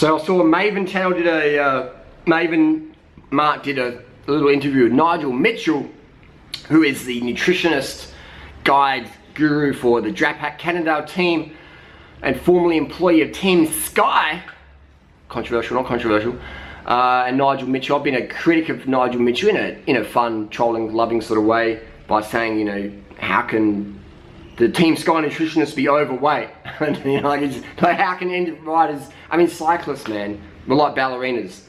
So I saw Maven Mark did a little interview with Nigel Mitchell, who is the nutritionist guide guru for the Drapac Cannondale team and formerly employee of Team Sky. Controversial, not controversial. And Nigel Mitchell, I've been a critic of Nigel Mitchell in a fun, trolling, loving sort of way by saying, you know, how can the Team Sky nutritionists be overweight? And, you know, like how can any riders, I mean cyclists, man, we're like ballerinas,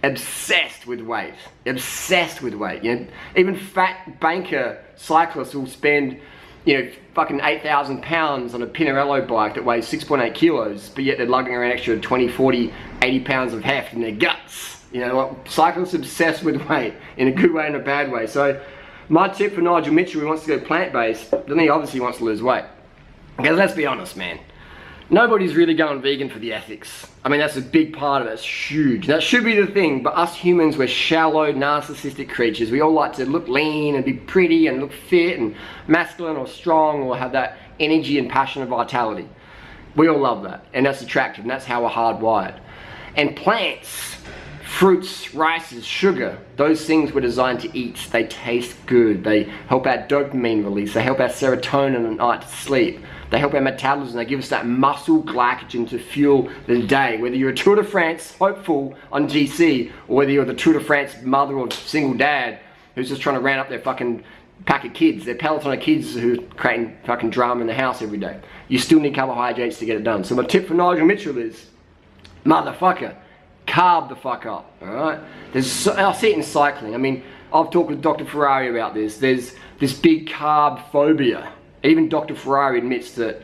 obsessed with weight, obsessed with weight. You know, even fat banker cyclists will spend, you know, fucking 8,000 pounds on a Pinarello bike that weighs 6.8 kilos, but yet they're lugging around extra 20, 40, 80 pounds of heft in their guts. You know, like, cyclists obsessed with weight in a good way and a bad way. So my tip for Nigel Mitchell, who wants to go plant-based, then he obviously wants to lose weight. Because let's be honest, man, nobody's really going vegan for the ethics. I mean, that's a big part of it, it's huge. That should be the thing, but us humans, we're shallow, narcissistic creatures. We all like to look lean and be pretty and look fit and masculine or strong or have that energy and passion and vitality. We all love that, and that's attractive, and that's how we're hardwired. And plants, fruits, rices, sugar, those things were designed to eat. They taste good. They help our dopamine release. They help our serotonin at night to sleep. They help our metabolism. They give us that muscle glycogen to fuel the day. Whether you're a Tour de France hopeful on GC, or whether you're the Tour de France mother or single dad who's just trying to round up their fucking pack of kids, their peloton of kids who are creating fucking drama in the house every day. You still need carbohydrates to get it done. So my tip for Nigel Mitchell is, motherfucker, carb the fuck up, alright? I see it in cycling. I mean, I've talked with Dr. Ferrari about this. There's this big carb phobia. Even Dr. Ferrari admits that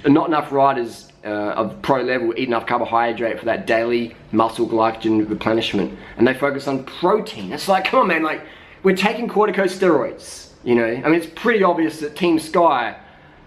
not enough riders of pro level eat enough carbohydrate for that daily muscle glycogen replenishment. And they focus on protein. It's like, come on man, like, we're taking corticosteroids, you know? I mean, it's pretty obvious that Team Sky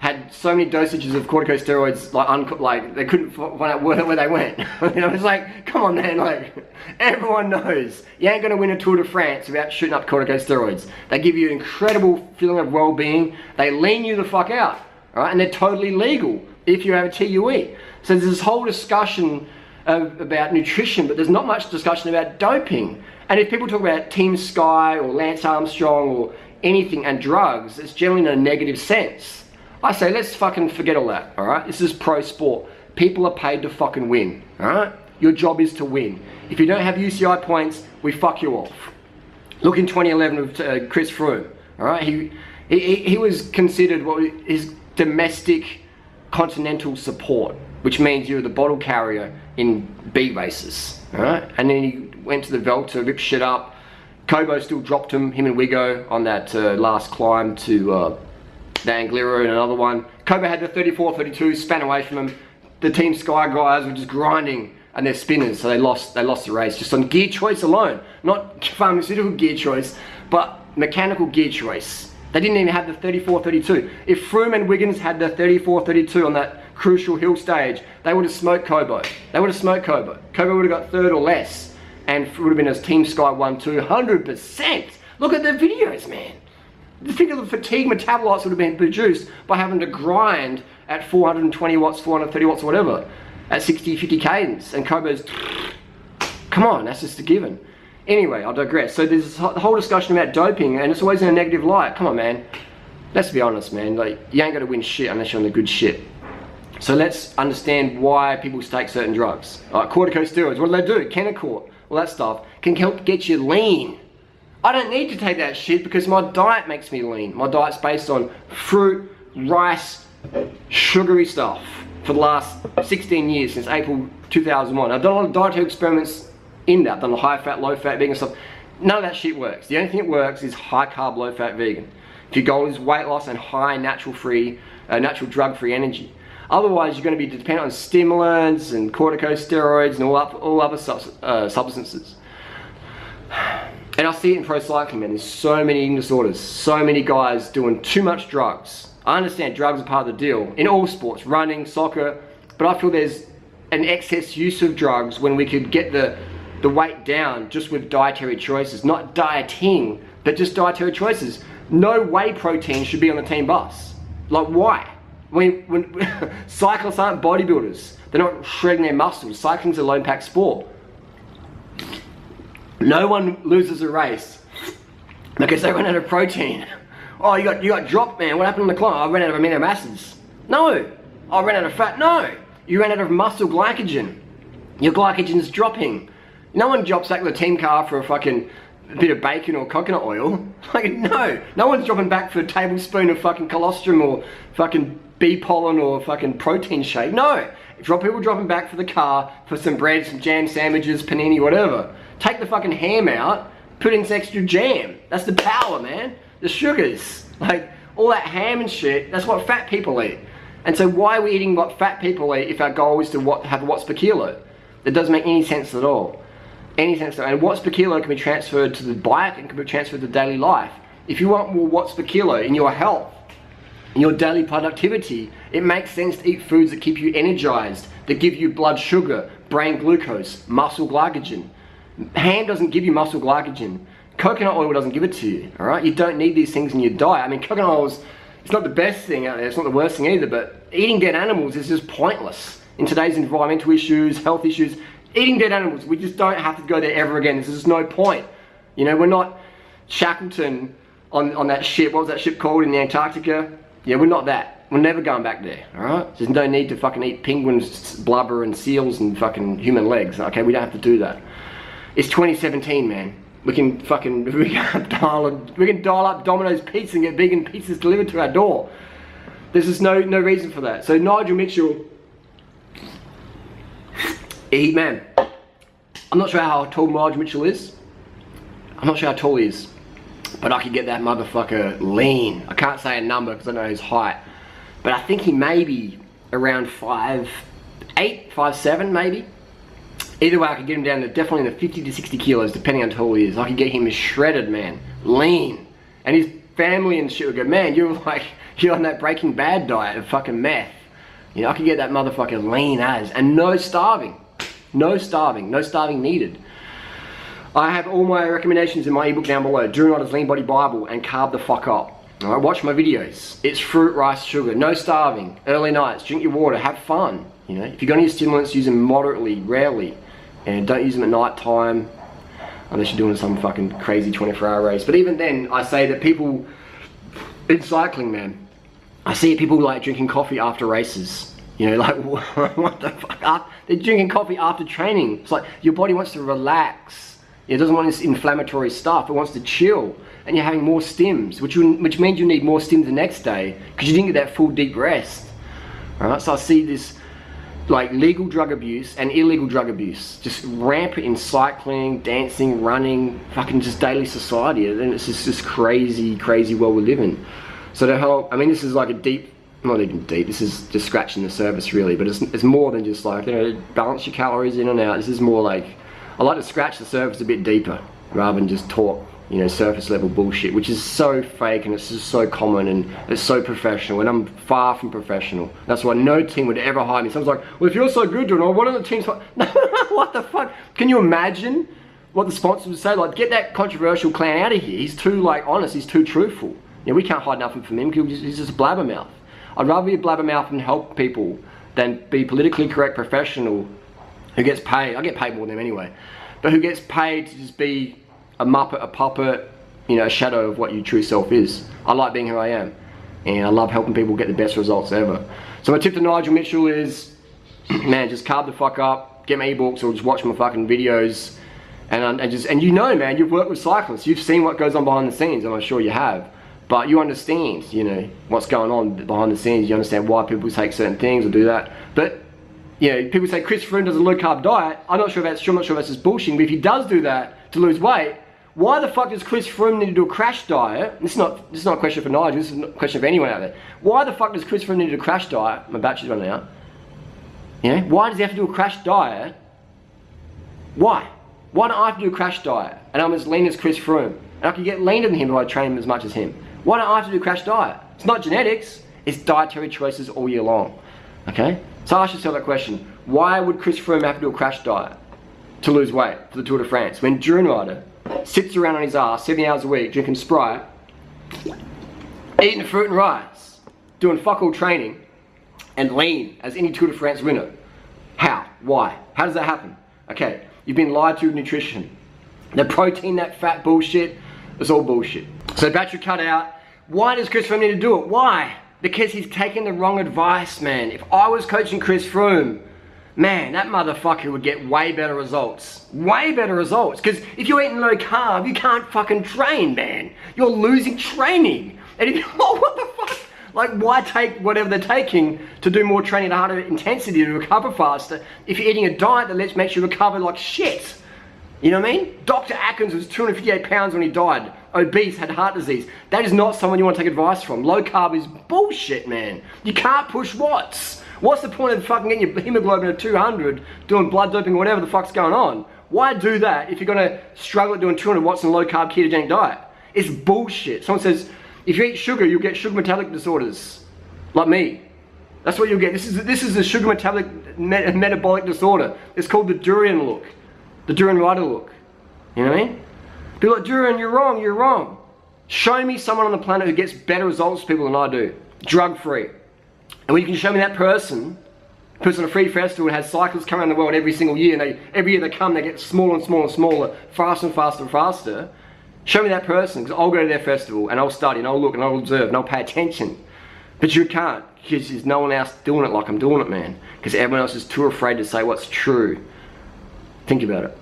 had so many dosages of corticosteroids, like they couldn't find out where they went. You know, it's like, come on man, like, everyone knows you ain't gonna win a Tour de France without shooting up corticosteroids. They give you an incredible feeling of well-being. They lean you the fuck out, all right? And they're totally legal if you have a TUE. So there's this whole discussion about nutrition, but there's not much discussion about doping. And if people talk about Team Sky or Lance Armstrong or anything and drugs, it's generally in a negative sense. I say, let's fucking forget all that, alright? This is pro sport. People are paid to fucking win, alright? Your job is to win. If you don't have UCI points, we fuck you off. Look in 2011 with Chris Froome, alright? He was considered his domestic continental support, which means you're the bottle carrier in B races, alright? And then he went to the Velta, ripped shit up. Kobo still dropped him and Wigo on that last climb to the Angliru and another one. Kobo had the 34, 32, span away from him. The Team Sky guys were just grinding and they're spinners, so they lost the race just on gear choice alone. Not pharmaceutical gear choice, but mechanical gear choice. They didn't even have the 34, 32. If Froome and Wiggins had the 34, 32 on that crucial hill stage, they would have smoked Kobo. They would have smoked Kobo. Kobo would have got third or less, and it would have been as Team Sky 1, 200%. Look at the videos, man. Think of the fatigue metabolites would have been produced by having to grind at 420 watts, 430 watts, or whatever, at 60, 50 cadence. And Kobo's, come on, that's just a given. Anyway, I digress. So there's the whole discussion about doping, and it's always in a negative light. Come on, man. Let's be honest, man. Like, you ain't gonna win shit unless you're on the good shit. So let's understand why people take certain drugs. Corticosteroids, what do? Kenacort, all that stuff can help get you lean. I don't need to take that shit because my diet makes me lean. My diet's based on fruit, rice, sugary stuff for the last 16 years, since April 2001. I've done a lot of dietary experiments in that. I've done the high fat, low fat, vegan stuff. None of that shit works. The only thing that works is high carb, low fat, vegan. If your goal is weight loss and high natural drug free energy. Otherwise, you're going to be dependent on stimulants and corticosteroids and all other substances. And I see it in pro cycling, man. There's so many eating disorders, so many guys doing too much drugs. I understand drugs are part of the deal in all sports, running, soccer, but I feel there's an excess use of drugs when we could get the weight down just with dietary choices. Not dieting, but just dietary choices. No whey protein should be on the team bus. Like, why? When cyclists aren't bodybuilders. They're not shredding their muscles. Cycling's a low impact sport. No one loses a race because they run out of protein. Oh, you got dropped, man. What happened on the climb? I ran out of amino acids. No. I ran out of fat. No. You ran out of muscle glycogen. Your glycogen's dropping. No one drops back to the team car for a fucking bit of bacon or coconut oil. Like, no. No one's dropping back for a tablespoon of fucking colostrum or fucking bee pollen or fucking protein shake. No. People dropping back for the car for some bread, some jam sandwiches, panini, whatever. Take the fucking ham out, put in some extra jam. That's the power, man. The sugars. Like, all that ham and shit, that's what fat people eat. And so why are we eating what fat people eat if our goal is to have watts per kilo? It doesn't make any sense at all. Any sense at all. And watts per kilo can be transferred to the bike and can be transferred to daily life. If you want more watts per kilo in your health, in your daily productivity, it makes sense to eat foods that keep you energized, that give you blood sugar, brain glucose, muscle glycogen. Ham doesn't give you muscle glycogen. Coconut oil doesn't give it to you, all right? You don't need these things in your diet. I mean, coconut oil it's not the best thing out there, it's not the worst thing either, but eating dead animals is just pointless. In today's environmental issues, health issues, eating dead animals, we just don't have to go there ever again. There's just no point. You know, we're not Shackleton on that ship. What was that ship called in the Antarctica? Yeah, we're not that. We're never going back there, all right? There's no need to fucking eat penguins, blubber, and seals and fucking human legs. Okay, we don't have to do that. It's 2017, man. We can dial up Domino's Pizza and get vegan pizzas delivered to our door. There's just no reason for that. So Nigel Mitchell, man, I'm not sure how tall Nigel Mitchell is. I'm not sure how tall he is, but I could get that motherfucker lean. I can't say a number because I know his height, but I think he may be around 5'8", 5'7", maybe. Either way, I could get him down to definitely in the 50 to 60 kilos, depending on how tall he is. I could get him shredded, man, lean. And his family and shit would go, man, you're on that Breaking Bad diet of fucking meth. You know, I could get that motherfucker lean as, and no starving. No starving needed. I have all my recommendations in my ebook down below. Drew Ryder's Lean Body Bible and Carb the Fuck Up. All right, watch my videos. It's fruit, rice, sugar, no starving, early nights, drink your water, have fun. You know, if you're going to use stimulants, use them moderately, rarely. And don't use them at night time, unless you're doing some fucking crazy 24-hour race. But even then, I say that people, in cycling, man, I see people like drinking coffee after races. You know, like, what the fuck? They're drinking coffee after training. It's like, your body wants to relax. It doesn't want this inflammatory stuff. It wants to chill. And you're having more stims, which means you need more stims the next day, because you didn't get that full deep rest. Alright, so I see this, like, legal drug abuse and illegal drug abuse just rampant in cycling, dancing, running, fucking just daily society. And it's just this crazy world we live in. So to help, I mean, this is like a deep, not even deep, this is just scratching the surface really, but it's more than just like, you know, balance your calories in and out. This is more like, I like to scratch the surface a bit deeper rather than just talk, you know, surface level bullshit, which is so fake and it's just so common and it's so professional, and I'm far from professional. That's why no team would ever hire me. Someone's like, well, if you're so good, John, why don't the teams hire? No, what the fuck? Can you imagine what the sponsors would say? Like, get that controversial clown out of here. He's too, like, honest, he's too truthful. You know, we can't hide nothing from him because he's just a blabbermouth. I'd rather be a blabbermouth and help people than be politically correct professional who gets paid. I get paid more than him anyway, but who gets paid to just be a muppet, a puppet, you know, a shadow of what your true self is. I like being who I am, and I love helping people get the best results ever. So my tip to Nigel Mitchell is, man, just carb the fuck up, get my ebooks or just watch my fucking videos, and you know, man, you've worked with cyclists, you've seen what goes on behind the scenes, and I'm sure you have, but you understand, you know, what's going on behind the scenes. You understand why people take certain things or do that. But you know, people say Chris Froome does a low carb diet. I'm not sure if that's just bullshit, but if he does do that to lose weight, why the fuck does Chris Froome need to do a crash diet? This is not a question for Nigel, this is a question for anyone out there. Why the fuck does Chris Froome need to do a crash diet? My battery's running out. You know, why does he have to do a crash diet? Why? Why don't I have to do a crash diet? And I'm as lean as Chris Froome. And I can get leaner than him if I train him as much as him. Why don't I have to do a crash diet? It's not genetics, it's dietary choices all year long. Okay? So ask yourself that question. Why would Chris Froome have to do a crash diet to lose weight for the Tour de France when Drew Ryder sits around on his ass 70 hours a week drinking Sprite, eating fruit and rice, doing fuck all training, and lean as any Tour de France winner. How? Why? How does that happen? Okay, you've been lied to with nutrition. The protein, that fat bullshit, it's all bullshit. So battery cut out. Why does Chris Froome need to do it? Why? Because he's taking the wrong advice, man. If I was coaching Chris Froome, man, that motherfucker would get way better results. Way better results. Because if you're eating low carb, you can't fucking train, man. You're losing training. And if you, oh, what the fuck? Like, why take whatever they're taking to do more training at a harder intensity to recover faster if you're eating a diet that makes you recover like shit? You know what I mean? Dr. Atkins was 258 pounds when he died. Obese, had heart disease. That is not someone you want to take advice from. Low carb is bullshit, man. You can't push watts. What's the point of fucking getting your hemoglobin at 200, doing blood doping, whatever the fuck's going on? Why do that if you're gonna struggle at doing 200 watts in a low carb ketogenic diet? It's bullshit. Someone says, if you eat sugar, you'll get sugar metabolic disorders. Like me. That's what you'll get. This is a sugar metabolic disorder. It's called the durian look. The Durian Rider look. You know what I mean? People are like, Durian, you're wrong, you're wrong. Show me someone on the planet who gets better results for people than I do. Drug-free. And when you can show me that person puts on a free festival and has cyclists come around the world every single year, and every year they come, they get smaller and smaller and smaller, faster and faster and faster. Show me that person, because I'll go to their festival and I'll study and I'll look and I'll observe and I'll pay attention. But you can't, because there's no one else doing it like I'm doing it, man. Because everyone else is too afraid to say what's true. Think about it.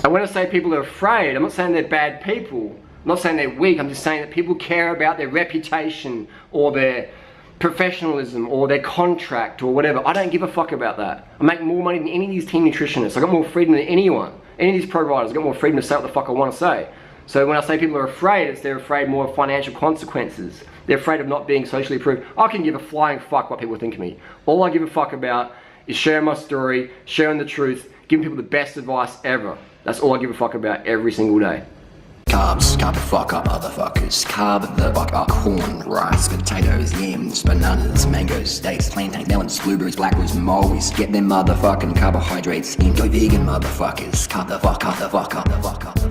And when I say people are afraid, I'm not saying they're bad people. I'm not saying they're weak. I'm just saying that people care about their reputation or their professionalism or their contract or whatever. I don't give a fuck about that. I make more money than any of these team nutritionists. I got more freedom than anyone. Any of these providers, I got more freedom to say what the fuck I want to say. So when I say people are afraid, it's they're afraid more of financial consequences. They're afraid of not being socially approved. I can give a flying fuck what people think of me. All I give a fuck about is sharing my story, sharing the truth, giving people the best advice ever. That's all I give a fuck about every single day. Carbs, carb the fuck up, motherfuckers. Carb the fuck up. Corn, rice, potatoes, yams, bananas, mangoes, dates, plantain, melons, blueberries, blackberries, mulberries. Get them motherfucking carbohydrates in. Go vegan, motherfuckers. Carb the fuck up, the fuck up, the fuck up.